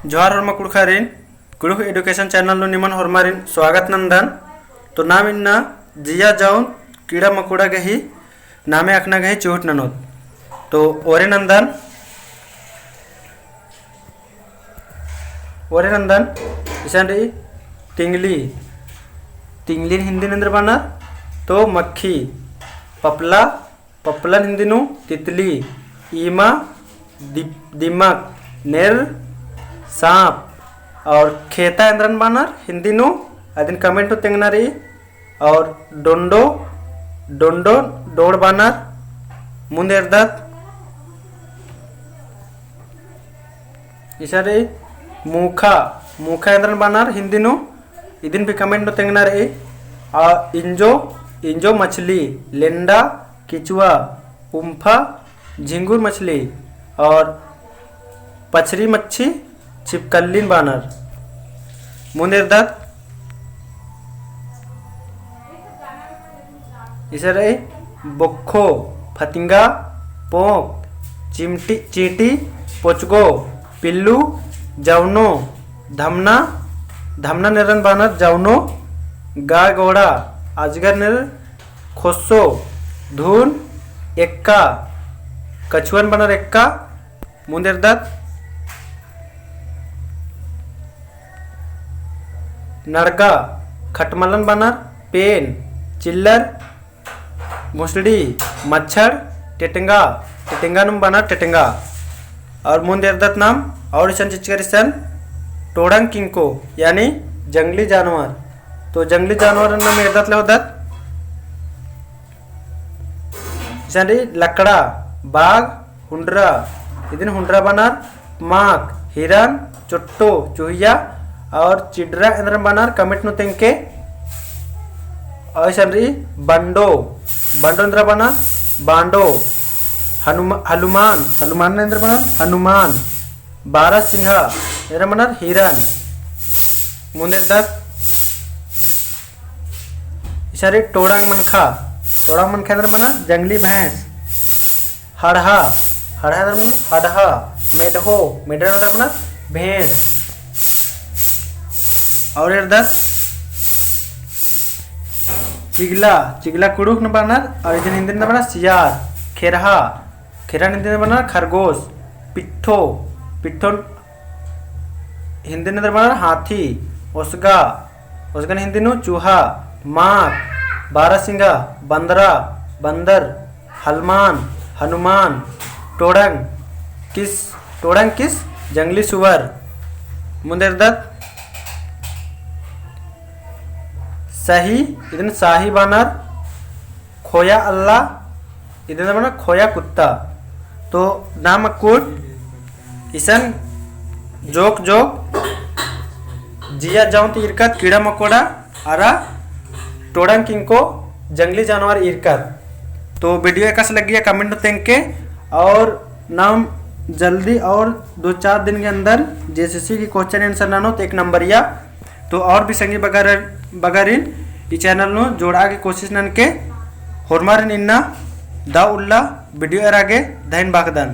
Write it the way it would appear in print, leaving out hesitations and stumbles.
जोहार हरमा कुड़खारिन Kurukh education channel no निमन हरमारिन स्वागत नंदन। तो नाम इन्ना जिया जाऊन कीड़ा मकोड़ा गही नामे अखना गही चोट ननोत। तो ओरे नंदन इसान रही तिंगली तिंगली हिंदी नंदर बना तो मक्खी पपला पपलन हिंदी नु तितली ईमा दिमक नेर सांप और खेता इंद्रन बानर हिंदी नु अदिन कमेंट नु तेंगना रही और डोंडो डोंडो डोड़ बानर मुंदेरदत इशारे मुखा मुखा इंद्रन बानर हिंदी नु इदिन भी कमेंट नु तेंगना रही और इंजो इंजो मछली लेंडा किचुआ उम्फा झिंगुर मछली और पछरी मच्छी छिपकलिन बानर मुंदेरदत इसे रहे बोखो फतिंगा पोंक चिमटी चींटी पोचगो पिल्लू जवनो धमना धमना निरन बानर जवनो गाय घोड़ा अजगर निर खोसो धून एक्का कछुअन बानर एक्का मुंदेरदत नड़गा खटमलन बानर पेन चिल्लर मुसड़ी मच्छर टेटेंगा टेटेंगा नुम बानर टेटेंगा और मुंदेरदत नाम और इसन चिचकरिसन टोड़ंग किंको यानी जंगली जानवर। तो जंगली जानवर नाम एरदत लेवदत इसन लकड़ा बाघ हुंड्रा इदिन हुंड्रा बानर माक हिरन चुट्टो चूहिया और चिड्रा इंद्रन बानर कमेंट नु तेंके और सनरी बंडो बंडो इंद्र बानर बांडो हनुमान हनुमान इंद्र बानर हनुमान बारह सिंहा इंद्र बानर हिरन मुंदेरदत इशारे टोड़ांग मनखा इंद्र बानर जंगली भैंस हड़हा हड़हा इंद्र बानर हड़हा मेढो मेढा इंद्र बानर भेड़ और एरदत चिगला चिगला कुड़ुक न बानर और इधर हिंदी न बानर सियार खेरहा खेरा हिंदी न बानर खरगोश पिट्ठो पिट्ठो हिंदी न बानर हाथी ओसगा ओसगन हिंदी नु चूहा माक बारहसिंगा बंदरा बंदर हलमान हनुमान टोड़ंग किस जंगली सुअर मुंदेरदत सही इधन शाही बानर खोया अल्लाह इधन बानर खोया कुत्ता। तो नाम कुट इसन जोक जोक जिया जाऊं तो इरकत कीड़ा मकोड़ा आरा टोड़ंग किंको जंगली जानवर इरकत। तो वीडियो कैसा लग गया कमेंट में तेंके और नाम जल्दी और 2-4 दिन के अंदर जेसीसी की क्वेश्चन आंसर नानो तो 1 नंबरिया। तो और भी संगी बगारिन ई चैनल नो जोड़ा की कोशिश नन के होरमारिन इन्ना दा उल्ला वीडियो एरागे धैन बागदान।